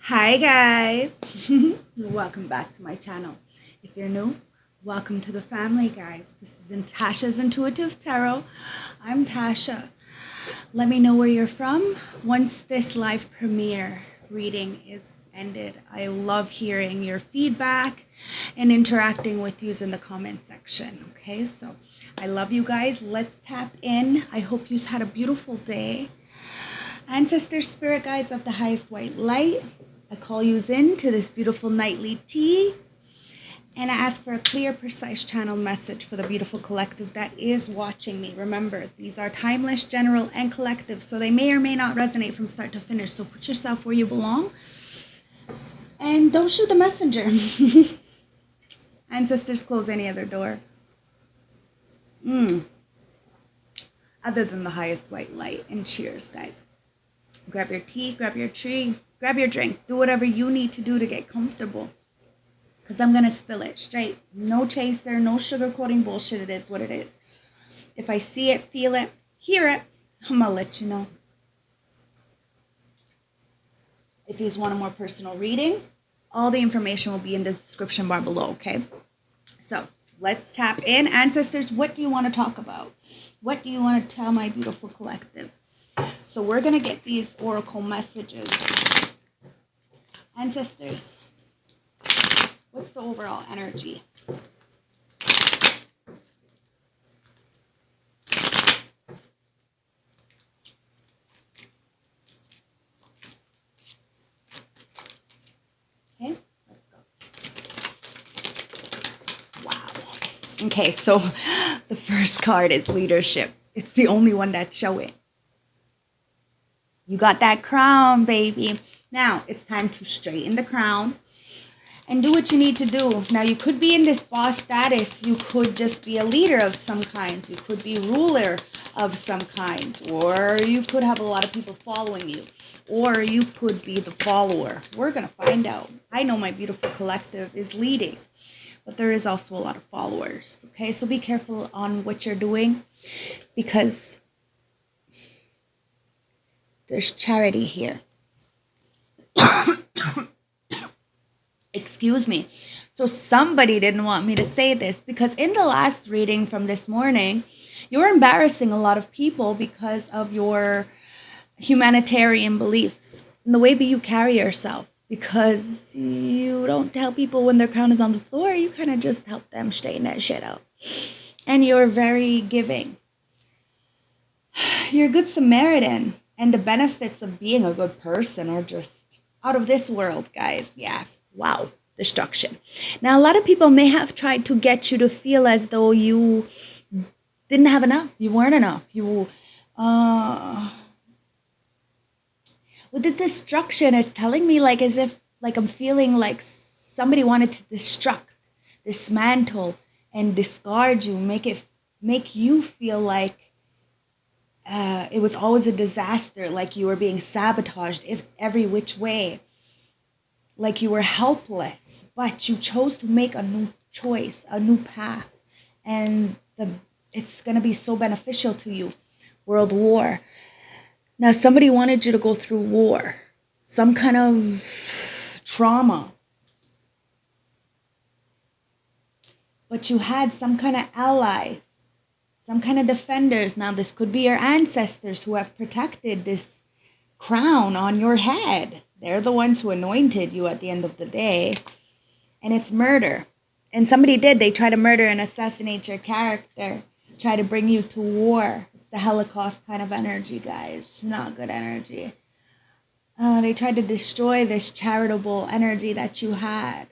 Hi guys, welcome back to my channel. If you're new, welcome to the family, guys. This is Tasha's Intuitive Tarot. I'm Tasha. Let me know where you're from once this live premiere reading is ended. I love hearing your feedback and interacting with you in the comment section. Okay, so I love you guys. Let's tap in. I hope you had a beautiful day. Ancestors, spirit guides of the highest white light, I call you in to this beautiful nightly tea, and I ask for a clear, precise channel message for the beautiful collective that is watching me. Remember, these are timeless, general, and collective, so they may or may not resonate from start to finish. So put yourself where you belong, and don't shoot the messenger. Ancestors, close any other door. Other than the highest white light. And cheers, guys. Grab your tea, grab your tree, grab your drink. Do whatever you need to do to get comfortable. Because I'm going to spill it straight. No chaser, no sugarcoating bullshit. It is what it is. If I see it, feel it, hear it, I'm going to let you know. If you just want a more personal reading, all the information will be in the description bar below, okay? So let's tap in. Ancestors, what do you want to talk about? What do you want to tell my beautiful collective? So we're going to get these oracle messages. Ancestors, what's the overall energy? Okay, let's go. Wow. Okay, so the first card is leadership. It's the only one that's showing. You got that crown, baby. Now, it's time to straighten the crown and do what you need to do. Now, you could be in this boss status. You could just be a leader of some kind. You could be ruler of some kind. Or you could have a lot of people following you. Or you could be the follower. We're going to find out. I know my beautiful collective is leading, but there is also a lot of followers. Okay, so be careful on what you're doing, because there's charity here. Excuse me. So somebody didn't want me to say this, because in the last reading from this morning, you're embarrassing a lot of people because of your humanitarian beliefs and the way you carry yourself, because you don't tell people when their crown is on the floor. You kind of just help them straighten that shit out. And you're very giving. You're a good Samaritan. And the benefits of being a good person are just out of this world, guys. Yeah. Wow. Destruction. Now, a lot of people may have tried to get you to feel as though you didn't have enough. You weren't enough. With the destruction, it's telling me like as if like I'm feeling like somebody wanted to destruct, dismantle, and discard you, make you feel like it was always a disaster, like you were being sabotaged every which way, like you were helpless, but you chose to make a new choice, a new path, and it's going to be so beneficial to you. World war. Now, somebody wanted you to go through war, some kind of trauma, but you had some kind of allies, some kind of defenders. Now, this could be your ancestors who have protected this crown on your head. They're the ones who anointed you at the end of the day. And it's murder. And somebody did. They try to murder and assassinate your character, try to bring you to war. It's the Holocaust kind of energy, guys. Not good energy. They tried to destroy this charitable energy that you had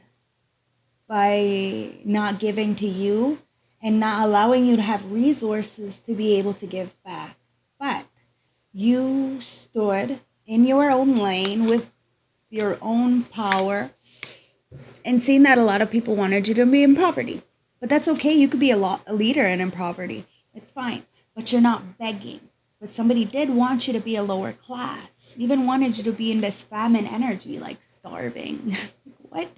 by not giving to you and not allowing you to have resources to be able to give back. But you stood in your own lane with your own power, and seeing that a lot of people wanted you to be in poverty. But that's okay. You could be a leader and in poverty. It's fine. But you're not begging. But somebody did want you to be a lower class. Even wanted you to be in this famine energy, like starving. What?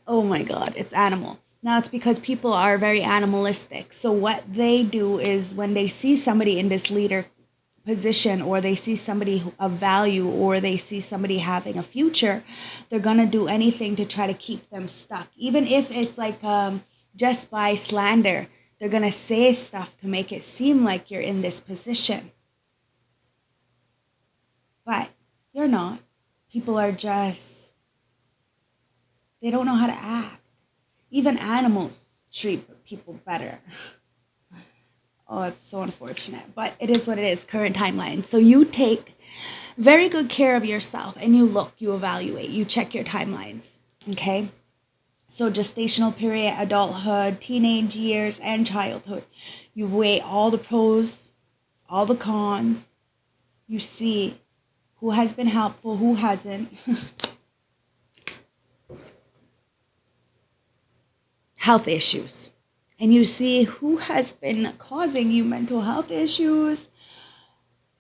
Oh my God, it's animal. Now, it's because people are very animalistic. So what they do is when they see somebody in this leader position, or they see somebody of value, or they see somebody having a future, they're going to do anything to try to keep them stuck. Even if it's like just by slander, they're going to say stuff to make it seem like you're in this position. But you're not. People are just, they don't know how to act. Even animals treat people better. Oh, it's so unfortunate. But it is what it is, current timeline. So you take very good care of yourself, and you look, you evaluate, you check your timelines. Okay? So gestational period, adulthood, teenage years, and childhood. You weigh all the pros, all the cons. You see who has been helpful, who hasn't. Health issues. And you see who has been causing you mental health issues,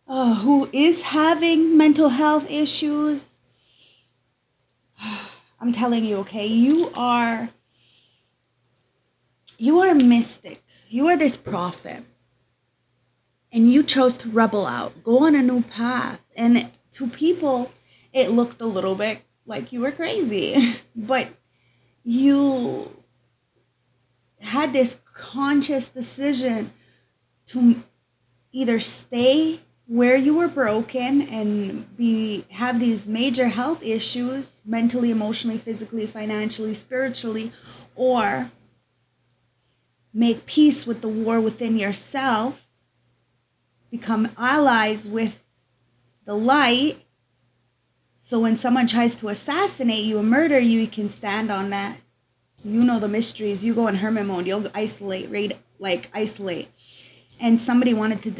who is having mental health issues. I'm telling you, okay, you are a mystic. You are this prophet. And you chose to rebel out, go on a new path. And to people, it looked a little bit like you were crazy. But you had this conscious decision to either stay where you were broken and have these major health issues, mentally, emotionally, physically, financially, spiritually, or make peace with the war within yourself, become allies with the light, so when someone tries to assassinate you or murder you, you can stand on that. You know the mysteries. You go in hermit mode. You'll isolate. And somebody wanted to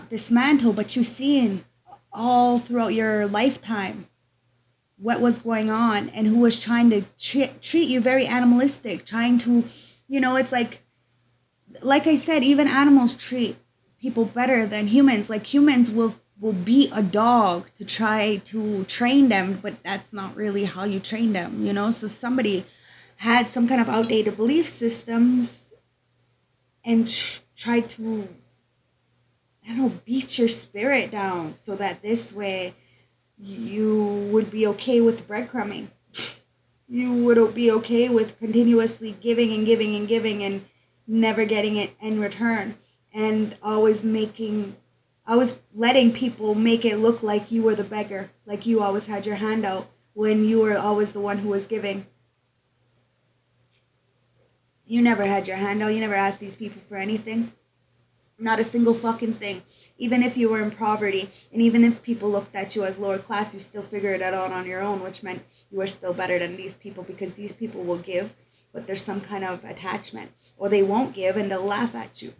dismantle, but you've seen all throughout your lifetime what was going on and who was trying to treat you very animalistic, trying to, it's like I said, even animals treat people better than humans. Like humans will beat a dog to try to train them, but that's not really how you train them, So somebody had some kind of outdated belief systems and tried to, beat your spirit down so that this way you would be okay with breadcrumbing. You would be okay with continuously giving and giving and giving and never getting it in return, and always letting people make it look like you were the beggar, like you always had your hand out when you were always the one who was giving. You never had your hand out. You never asked these people for anything. Not a single fucking thing. Even if you were in poverty, and even if people looked at you as lower class, you still figured it out on your own, which meant you were still better than these people, because these people will give, but there's some kind of attachment. Or they won't give and they'll laugh at you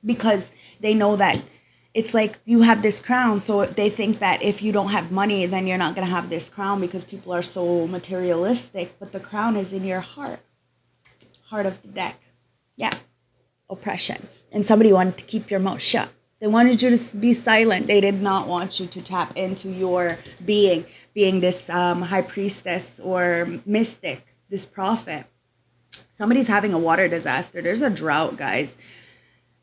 because they know that it's like you have this crown, so they think that if you don't have money, then you're not going to have this crown because people are so materialistic, but the crown is in your heart of the deck. Yeah. Oppression. And somebody wanted to keep your mouth shut. They wanted you to be silent. They did not want you to tap into your being this high priestess or mystic, this prophet. Somebody's having a water disaster. There's a drought, guys.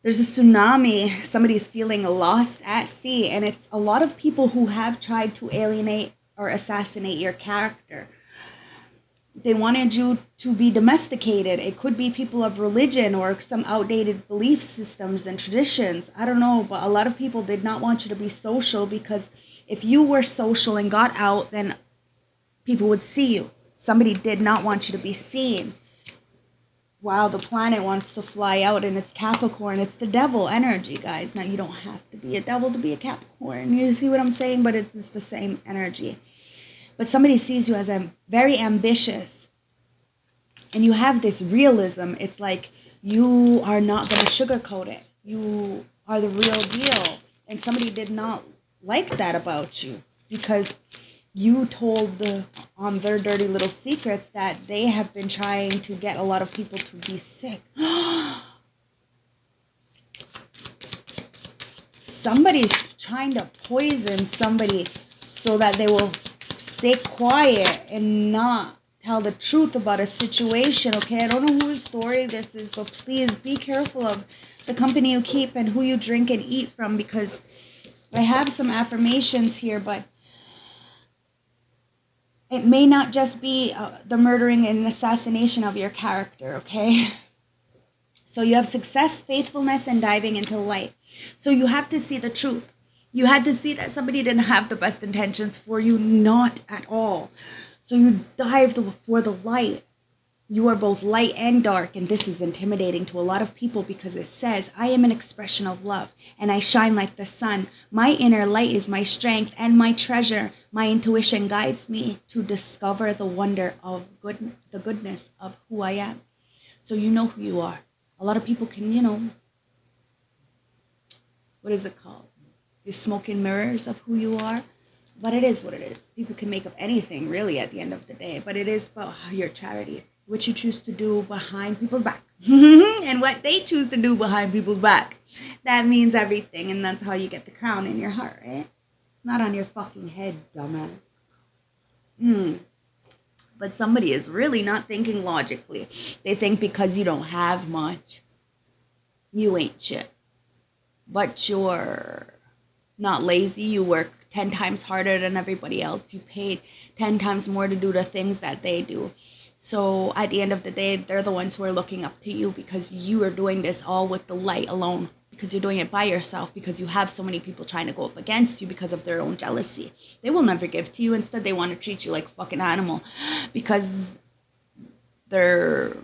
There's a tsunami. Somebody's feeling lost at sea. And it's a lot of people who have tried to alienate or assassinate your character. They wanted you to be domesticated. It could be people of religion or some outdated belief systems and traditions. I don't know, but a lot of people did not want you to be social, because if you were social and got out, then people would see you. Somebody did not want you to be seen. Wow, the planet wants to fly out, and it's Capricorn. It's the devil energy, guys. Now, you don't have to be a devil to be a Capricorn. You see what I'm saying? But it's the same energy. But somebody sees you as a very ambitious, and you have this realism. It's like you are not going to sugarcoat it. You are the real deal. And somebody did not like that about you, because you told on their dirty little secrets that they have been trying to get a lot of people to be sick. Somebody's trying to poison somebody so that they will stay quiet and not tell the truth about a situation, okay? I don't know whose story this is, but please be careful of the company you keep and who you drink and eat from, because I have some affirmations here, but it may not just be the murdering and assassination of your character, okay? So you have success, faithfulness, and diving into light. So you have to see the truth. You had to see that somebody didn't have the best intentions for you, not at all. So you dive for the light. You are both light and dark, and this is intimidating to a lot of people because it says, I am an expression of love, and I shine like the sun. My inner light is my strength and my treasure. My intuition guides me to discover the wonder of the goodness of who I am. So you know who you are. A lot of people can, what is it called? The smoke and mirrors of who you are. But it is what it is. People can make up anything, really, at the end of the day. But it is about your charity, what you choose to do behind people's back. And what they choose to do behind people's back. That means everything. And that's how you get the crown in your heart, right? Not on your fucking head, dumbass. But somebody is really not thinking logically. They think because you don't have much, you ain't shit. But you're not lazy. You work 10 times harder than everybody else. You paid 10 times more to do the things that they do. So at the end of the day, they're the ones who are looking up to you because you are doing this all with the light alone. Because you're doing it by yourself, because you have so many people trying to go up against you because of their own jealousy. They will never give to you. Instead, they want to treat you like a fucking animal because they're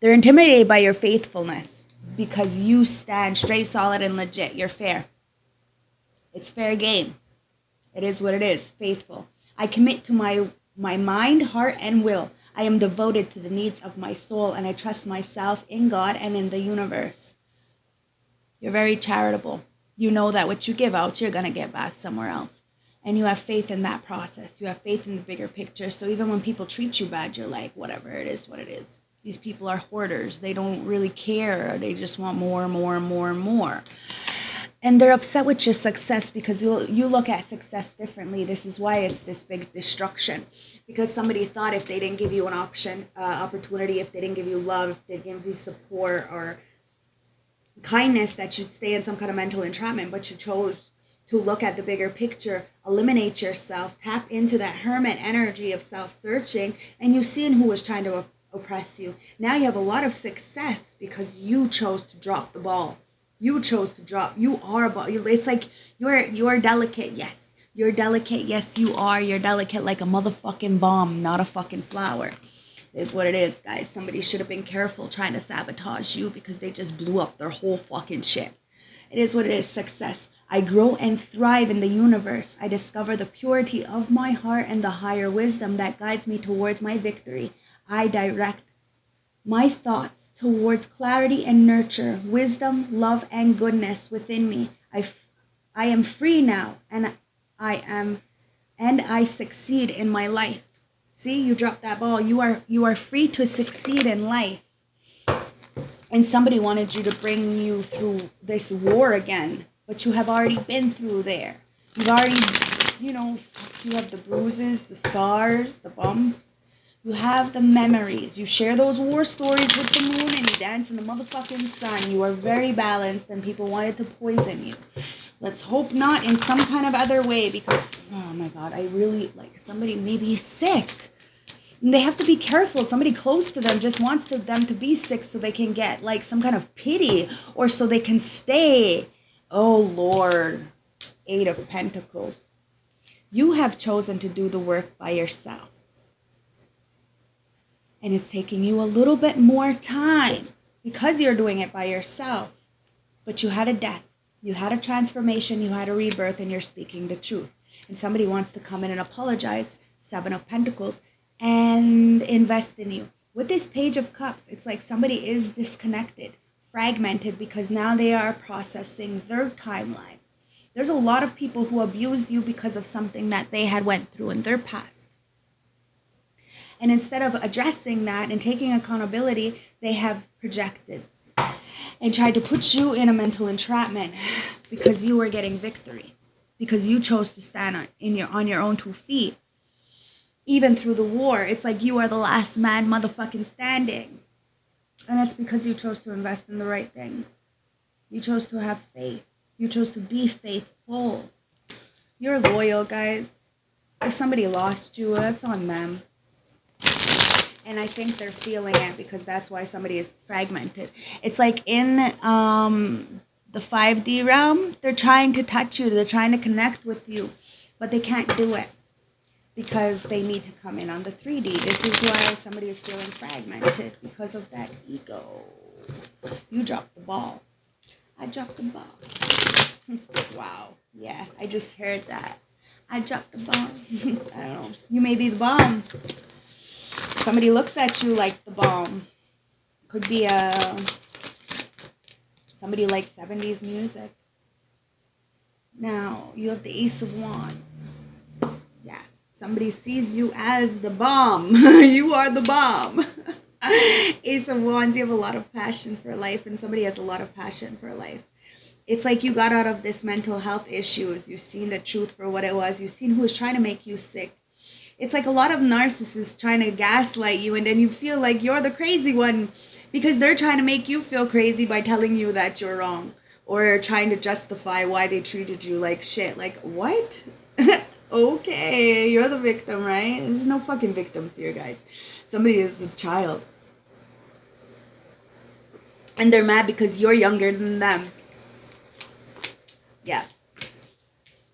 intimidated by your faithfulness because you stand straight, solid, and legit. You're fair. It's fair game. It is what it is. Faithful. I commit to my mind, heart, and will. I am devoted to the needs of my soul, and I trust myself in God and in the universe. You're very charitable. You know that what you give out, you're going to get back somewhere else. And you have faith in that process. You have faith in the bigger picture. So even when people treat you bad, you're like, whatever, it is what it is. These people are hoarders. They don't really care. They just want more and more and more and more. And they're upset with your success because you look at success differently. This is why it's this big destruction. Because somebody thought if they didn't give you an opportunity, if they didn't give you love, if they didn't give you support or kindness, that you'd stay in some kind of mental entrapment. But you chose to look at the bigger picture, eliminate yourself, tap into that hermit energy of self-searching, and you seen who was trying to oppress you. Now you have a lot of success because you chose to drop the ball. You chose to drop. You are it's like you're delicate. Yes, you're delicate. Yes, you are. You're delicate like a motherfucking bomb, not a fucking flower. It's what it is, guys. Somebody should have been careful trying to sabotage you because they just blew up their whole fucking shit. It is what it is. Success. I grow and thrive in the universe. I discover the purity of my heart and the higher wisdom that guides me towards my victory. I direct my thoughts towards clarity and nurture, wisdom, love, and goodness within me. I am free now, and I succeed in my life. See, you dropped that ball. You are free to succeed in life. And somebody wanted you to bring you through this war again, but you have already been through there. You've already, you have the bruises, the scars, the bumps. You have the memories. You share those war stories with the moon and you dance in the motherfucking sun. You are very balanced and people wanted to poison you. Let's hope not in some kind of other way because, oh my God, I really, somebody may be sick. And they have to be careful. Somebody close to them just wants them to be sick so they can get, some kind of pity or so they can stay. Oh, Lord. 8 of Pentacles. You have chosen to do the work by yourself. And it's taking you a little bit more time because you're doing it by yourself. But you had a death. You had a transformation. You had a rebirth. And you're speaking the truth. And somebody wants to come in and apologize. 7 of Pentacles. And invest in you. With this Page of Cups, it's like somebody is disconnected. Fragmented because now they are processing their timeline. There's a lot of people who abused you because of something that they had went through in their past. And instead of addressing that and taking accountability, they have projected and tried to put you in a mental entrapment because you were getting victory, because you chose to stand on your own 2 feet. Even through the war, it's like you are the last man motherfucking standing. And that's because you chose to invest in the right things. You chose to have faith. You chose to be faithful. You're loyal, guys. If somebody lost you, that's on them. And I think they're feeling it because that's why somebody is fragmented. It's like in the 5D realm, they're trying to touch you. They're trying to connect with you. But they can't do it because they need to come in on the 3D. This is why somebody is feeling fragmented because of that ego. You dropped the ball. I dropped the ball. Wow. Yeah, I just heard that. I dropped the bomb. I don't know. You may be the bomb. Somebody looks at you like the bomb. Could be somebody like 70s music. Now, you have the Ace of Wands. Yeah. Somebody sees you as the bomb. You are the bomb. Ace of Wands, you have a lot of passion for life, and somebody has a lot of passion for life. It's like you got out of this mental health issues. You've seen the truth for what it was. You've seen who was trying to make you sick. It's like a lot of narcissists trying to gaslight you, and then you feel like you're the crazy one because they're trying to make you feel crazy by telling you that you're wrong or trying to justify why they treated you like shit. Like, what? Okay, you're the victim, right? There's no fucking victims here, guys. Somebody is a child. And they're mad because you're younger than them. Yeah.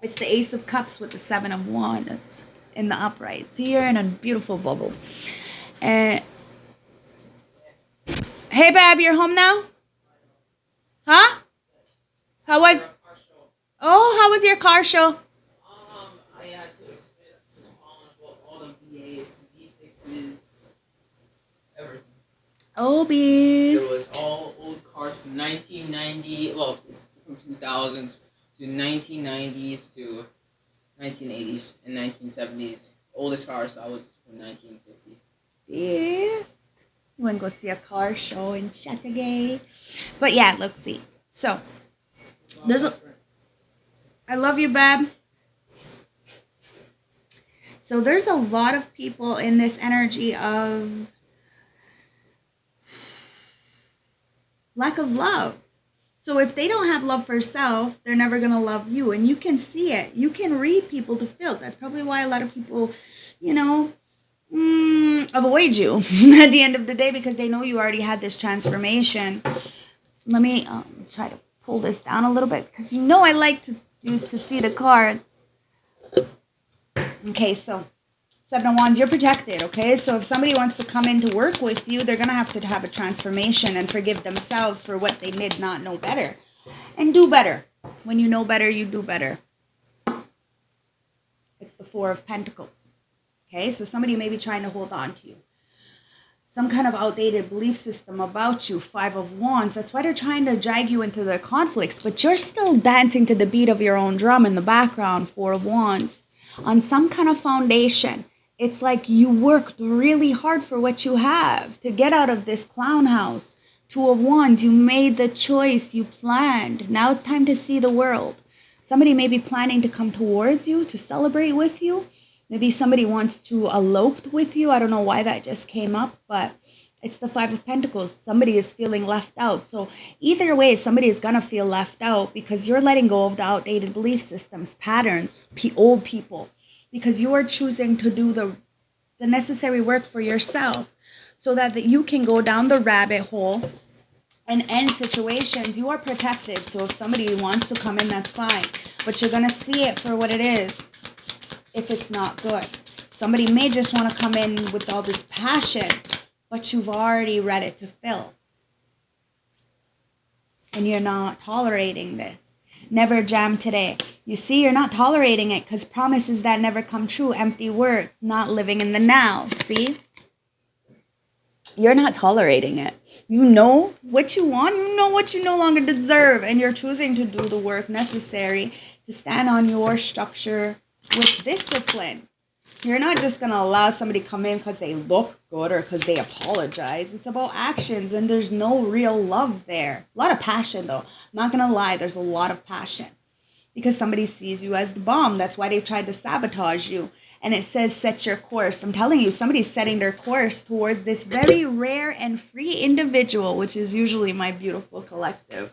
It's the Ace of Cups with the 7 of Wands. It's in the upright. See, you're in a beautiful bubble. And hey, babe, you're home now? Huh? How was? Oh, how was your car show? I had to explain to all the V8s, V6s, everything. Oh, beast. There was all old cars from 1990, well, from 2000s to 1990s to 1980s and 1970s. Oldest cars I was from 1950. Yes. You want to go see a car show in Chateauguay? But yeah, look, see. So, there's a... I love you, babe. So there's a lot of people in this energy of lack of love. So if they don't have love for self, they're never going to love you. And you can see it. You can read people to filth. That's probably why a lot of people, avoid you at the end of the day because they know you already had this transformation. Let me try to pull this down a little bit because I like to use to see the cards. Okay, so 7 of Wands, you're protected, okay? So if somebody wants to come in to work with you, they're going to have a transformation and forgive themselves for what they did not know better. And do better. When you know better, you do better. It's the 4 of Pentacles. Okay, so somebody may be trying to hold on to you. Some kind of outdated belief system about you, 5 of Wands. That's why they're trying to drag you into their conflicts. But you're still dancing to the beat of your own drum in the background, 4 of Wands. On some kind of foundation. It's like you worked really hard for what you have to get out of this clown house. 2 of Wands, you made the choice, you planned. Now it's time to see the world. Somebody may be planning to come towards you, to celebrate with you. Maybe somebody wants to elope with you. I don't know why that just came up, but it's the 5 of Pentacles. Somebody is feeling left out. So either way, somebody is going to feel left out because you're letting go of the outdated belief systems, patterns, old people. Because you are choosing to do the necessary work for yourself so that you can go down the rabbit hole and end situations. You are protected. So if somebody wants to come in, that's fine. But you're going to see it for what it is if it's not good. Somebody may just want to come in with all this passion, but you've already read it to fill. And you're not tolerating this. Never jam today. You see, you're not tolerating it because promises that never come true, empty words, not living in the now. See? You're not tolerating it. You know what you want. You know what you no longer deserve. And you're choosing to do the work necessary to stand on your structure with discipline. You're not just going to allow somebody to come in because they look good or because they apologize. It's about actions, and there's no real love there. A lot of passion, though. I'm not going to lie. There's a lot of passion because somebody sees you as the bomb. That's why they've tried to sabotage you. And it says set your course. I'm telling you, somebody's setting their course towards this very rare and free individual, which is usually my beautiful collective.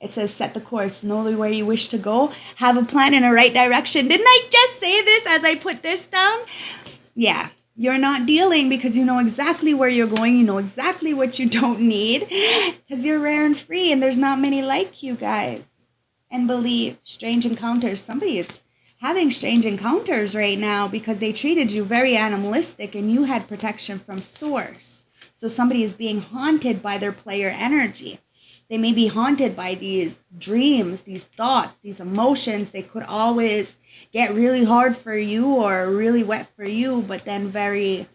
It says set the course, know where you wish to go, have a plan in the right direction. Didn't I just say this as I put this down? Yeah. You're not dealing because you know exactly where you're going. You know exactly what you don't need because you're rare and free and there's not many like you guys. And believe, strange encounters. Somebody is having strange encounters right now because they treated you very animalistic and you had protection from source. So somebody is being haunted by their player energy. They may be haunted by these dreams, these thoughts, these emotions. They could always get really hard for you or really wet for you, but then very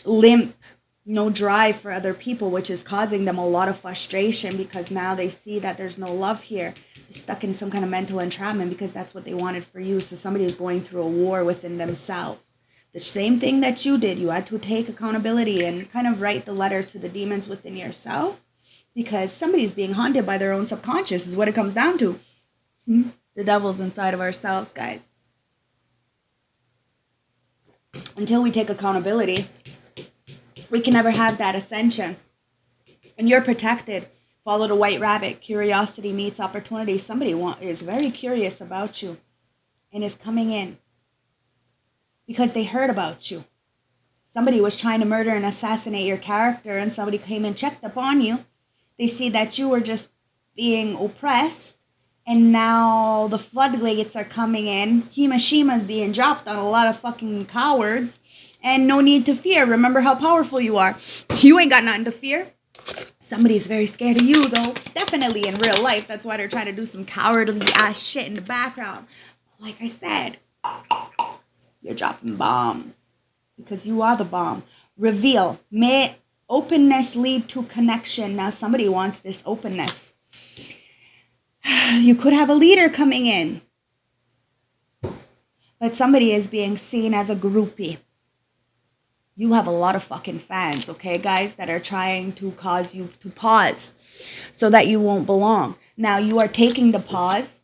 limp, no drive for other people, which is causing them a lot of frustration because now they see that there's no love here. They're stuck in some kind of mental entrapment because that's what they wanted for you. So somebody is going through a war within themselves. The same thing that you did. You had to take accountability and kind of write the letter to the demons within yourself because somebody's being haunted by their own subconscious is what it comes down to. The devil's inside of ourselves, guys. Until we take accountability, we can never have that ascension. And you're protected. Follow the white rabbit. Curiosity meets opportunity. Somebody is very curious about you and is coming in because they heard about you. Somebody was trying to murder and assassinate your character and somebody came and checked upon you. They see that you were just being oppressed and now the floodgates are coming in. Hiroshima is being dropped on a lot of fucking cowards. And no need to fear. Remember how powerful you are. You ain't got nothing to fear. Somebody's very scared of you, though. Definitely in real life. That's why they're trying to do some cowardly ass shit in the background. Like I said, you're dropping bombs. Because you are the bomb. Reveal. May openness lead to connection. Now somebody wants this openness. You could have a leader coming in. But somebody is being seen as a groupie. You have a lot of fucking fans, okay, guys, that are trying to cause you to pause so that you won't belong. Now, you are taking the pause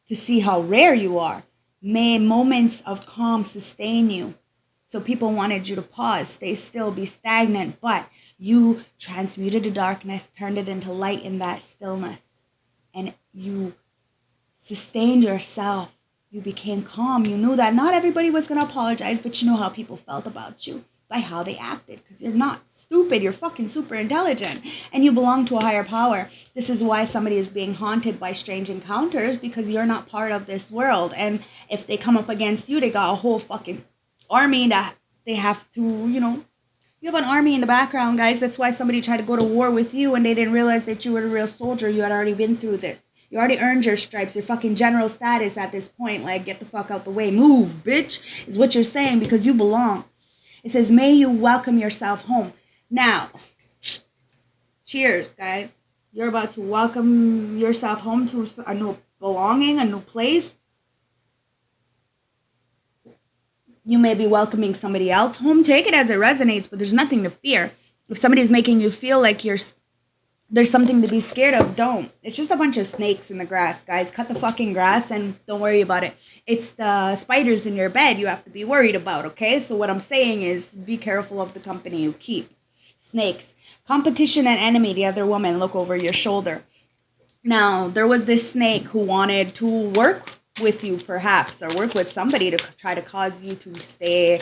to see how rare you are. May moments of calm sustain you. So people wanted you to pause, stay still, be stagnant, but you transmuted the darkness, turned it into light in that stillness, and you sustained yourself. You became calm. You knew that not everybody was going to apologize, but you know how people felt about you by how they acted. Because you're not stupid. You're fucking super intelligent. And you belong to a higher power. This is why somebody is being haunted by strange encounters, because you're not part of this world. And if they come up against you, they got a whole fucking army that they have to, you have an army in the background, guys. That's why somebody tried to go to war with you and they didn't realize that you were a real soldier. You had already been through this. You already earned your stripes, your fucking general status at this point. Like, get the fuck out the way. Move, bitch, is what you're saying because you belong. It says, may you welcome yourself home. Now, cheers, guys. You're about to welcome yourself home to a new belonging, a new place. You may be welcoming somebody else home. Take it as it resonates, but there's nothing to fear. If somebody's making you feel like there's something to be scared of, don't. It's just a bunch of snakes in the grass, guys. Cut the fucking grass and don't worry about it. It's the spiders in your bed you have to be worried about, okay? So what I'm saying is be careful of the company you keep. Snakes. Competition and enemy, the other woman, look over your shoulder. Now, there was this snake who wanted to work with you, perhaps, or work with somebody to try to cause you to stay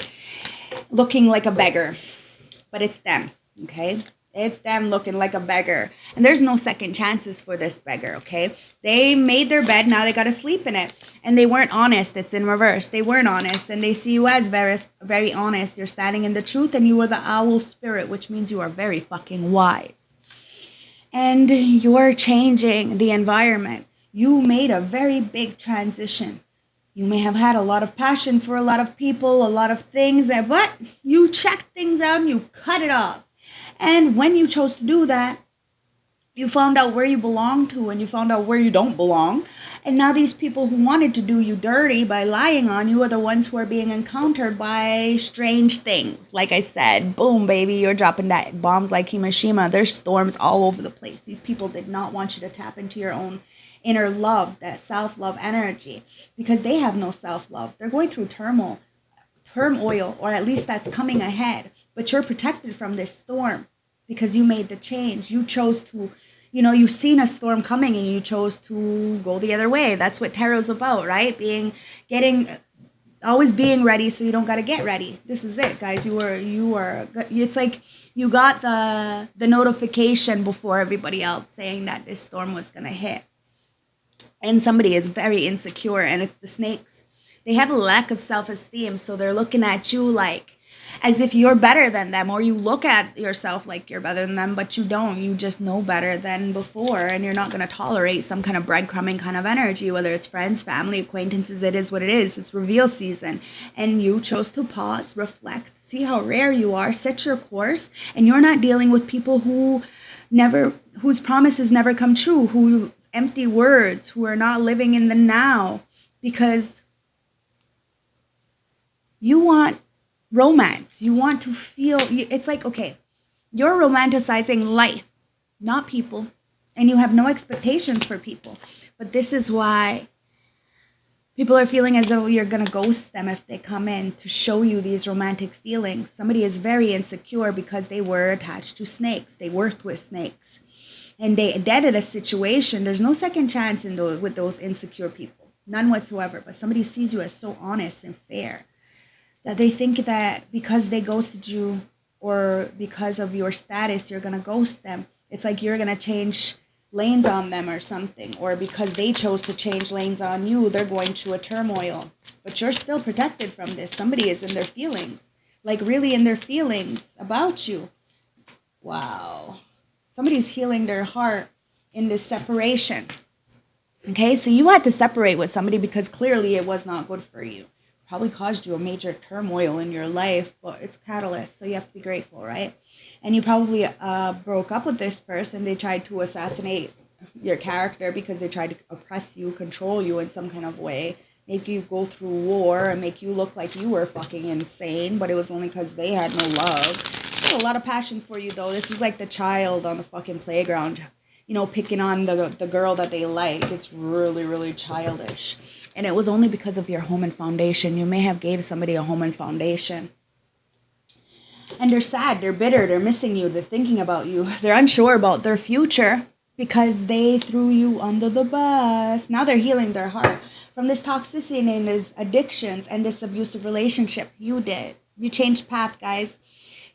looking like a beggar. But it's them, okay? It's them looking like a beggar. And there's no second chances for this beggar, okay? They made their bed, now they gotta sleep in it. And they weren't honest. It's in reverse. They weren't honest. And they see you as very, very honest. You're standing in the truth and you are the owl spirit, which means you are very fucking wise. And you're changing the environment. You made a very big transition. You may have had a lot of passion for a lot of people, a lot of things, but you checked things out and you cut it off. And when you chose to do that, you found out where you belong to and you found out where you don't belong. And now these people who wanted to do you dirty by lying on you are the ones who are being encountered by strange things. Like I said, boom, baby, you're dropping that bombs like Hiroshima. There's storms all over the place. These people did not want you to tap into your own inner love, that self-love energy, because they have no self-love. They're going through turmoil, or at least that's coming ahead. But you're protected from this storm because you made the change. You chose to you've seen a storm coming and you chose to go the other way. That's what tarot's about, right? Always being ready so you don't got to get ready. This is it, guys. It's like you got the notification before everybody else saying that this storm was going to hit. And somebody is very insecure, and it's the snakes. They have a lack of self-esteem, so they're looking at you like as if you're better than them, or you look at yourself like you're better than them, but you don't. You just know better than before, and you're not going to tolerate some kind of breadcrumbing kind of energy, whether it's friends, family, acquaintances. It is what it is. It's reveal season, and you chose to pause, reflect, see how rare you are, set your course, and you're not dealing with people whose promises never come true, who empty words, who are not living in the now, because you want romance. You want to feel, it's like, okay, you're romanticizing life, not people, and you have no expectations for people. But this is why people are feeling as though you're going to ghost them if they come in to show you these romantic feelings. Somebody is very insecure because they were attached to snakes. They worked with snakes. And they deaded a situation. There's no second chance with those insecure people. None whatsoever. But somebody sees you as so honest and fair that they think that because they ghosted you or because of your status, you're going to ghost them. It's like you're going to change lanes on them or something. Or because they chose to change lanes on you, they're going through a turmoil. But you're still protected from this. Somebody is in their feelings. Like really in their feelings about you. Wow. Somebody's healing their heart in this separation. Okay, so you had to separate with somebody because clearly it was not good for you. Probably caused you a major turmoil in your life, but it's catalyst, so you have to be grateful, right? And you probably broke up with this person. They tried to assassinate your character because they tried to oppress you, control you in some kind of way, make you go through war and make you look like you were fucking insane, but it was only because they had no love. A lot of passion for you, though. This is like the child on the fucking playground, picking on the girl that they like. It's really, really childish. And it was only because of your home and foundation. You may have gave somebody a home and foundation. And they're sad, they're bitter, they're missing you, they're thinking about you. They're unsure about their future because they threw you under the bus. Now they're healing their heart from this toxicity and this addictions and this abusive relationship. You did. You changed path, guys.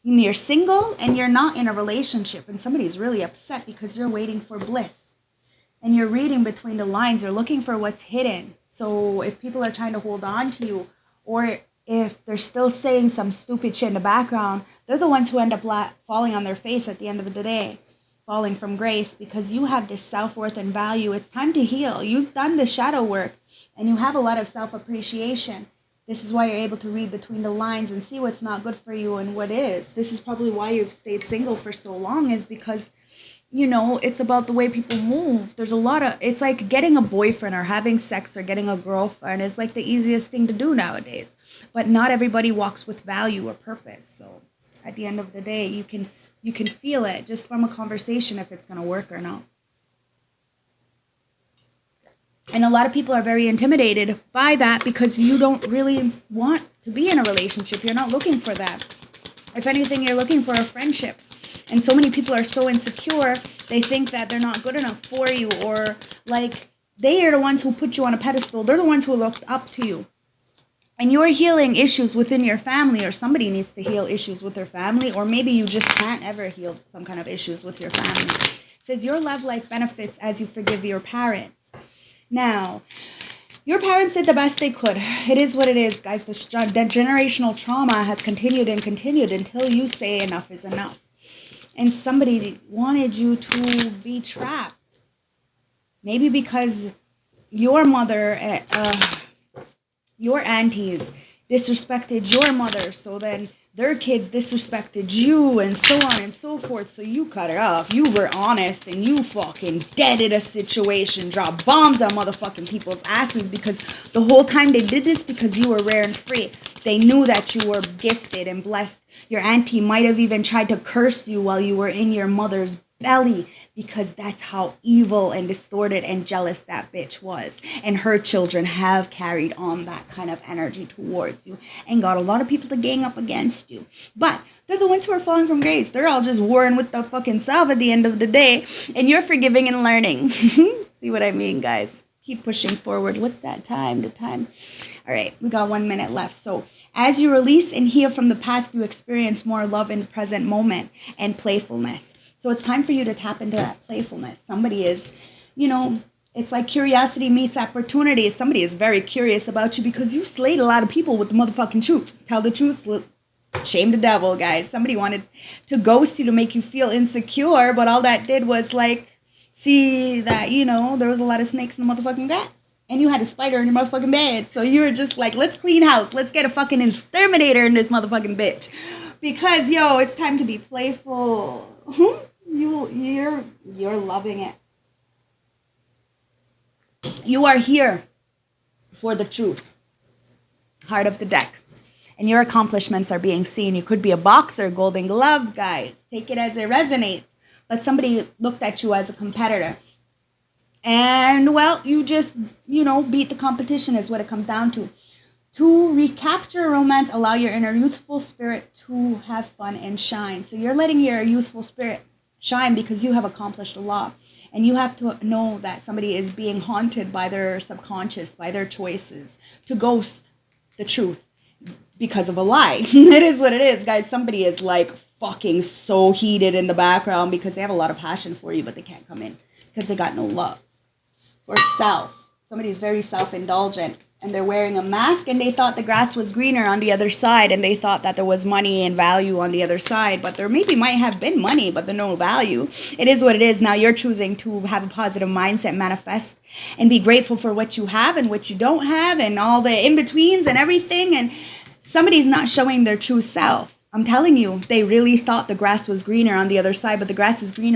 You're single and you're not in a relationship, and somebody's really upset because you're waiting for bliss and you're reading between the lines. You're looking for what's hidden. So if people are trying to hold on to you, or if they're still saying some stupid shit in the background, they're the ones who end up falling on their face at the end of the day, falling from grace, because you have this self-worth and value. It's time to heal. You've done the shadow work and you have a lot of self-appreciation. This is why you're able to read between the lines and see what's not good for you and what is. This is probably why you've stayed single for so long, is because, it's about the way people move. There's it's like getting a boyfriend or having sex or getting a girlfriend is like the easiest thing to do nowadays. But not everybody walks with value or purpose. So at the end of the day, you can feel it just from a conversation if it's going to work or not. And a lot of people are very intimidated by that because you don't really want to be in a relationship. You're not looking for that. If anything, you're looking for a friendship. And so many people are so insecure, they think that they're not good enough for you, or like they are the ones who put you on a pedestal. They're the ones who looked up to you. And you're healing issues within your family, or somebody needs to heal issues with their family, or maybe you just can't ever heal some kind of issues with your family. It says your love life benefits as you forgive your parents. Now, your parents did the best they could. It is what it is, guys. The generational trauma has continued and continued until you say enough is enough. And somebody wanted you to be trapped. Maybe because your mother, your aunties disrespected your mother, so then their kids disrespected you, and so on and so forth. So you cut it off. You were honest, and you fucking deaded a situation, dropped bombs on motherfucking people's asses, because the whole time they did this because you were rare and free. They knew that you were gifted and blessed. Your auntie might have even tried to curse you while you were in your mother's belly. because that's how evil and distorted and jealous that bitch was. And her children have carried on that kind of energy towards you and got a lot of people to gang up against you. But they're the ones who are falling from grace. They're all just warring with the fucking self at the end of the day. And you're forgiving and learning. See what I mean, guys? Keep pushing forward. What's that time? The time. All right, we got 1 minute left. So as you release and heal from the past, you experience more love in the present moment and playfulness. So it's time for you to tap into that playfulness. Somebody is, it's like curiosity meets opportunity. Somebody is very curious about you because you slayed a lot of people with the motherfucking truth. Tell the truth. Shame the devil, guys. Somebody wanted to ghost you to make you feel insecure, but all that did was see that, there was a lot of snakes in the motherfucking grass. And you had a spider in your motherfucking bed. So you were just like, let's clean house. Let's get a fucking exterminator in this motherfucking bitch. Because, it's time to be playful. You're loving it. You are here for the truth. Heart of the deck. And your accomplishments are being seen. You could be a boxer, Golden Glove, guys. Take it as it resonates. But somebody looked at you as a competitor. And, you just, beat the competition is what it comes down to. To recapture romance, allow your inner youthful spirit to have fun and shine. So you're letting your youthful spirit shine because you have accomplished a lot. And you have to know that somebody is being haunted by their subconscious, by their choices, to ghost the truth because of a lie. It is what it is, guys. Somebody is fucking so heated in the background because they have a lot of passion for you, but they can't come in because they got no love or self. Somebody is very self-indulgent and they're wearing a mask and they thought the grass was greener on the other side and they thought that there was money and value on the other side, but there maybe might have been money, but there's no value. It is what it is. Now you're choosing to have a positive mindset, manifest, and be grateful for what you have and what you don't have and all the in-betweens and everything. And somebody's not showing their true self. I'm telling you, they really thought the grass was greener on the other side, but the grass is greener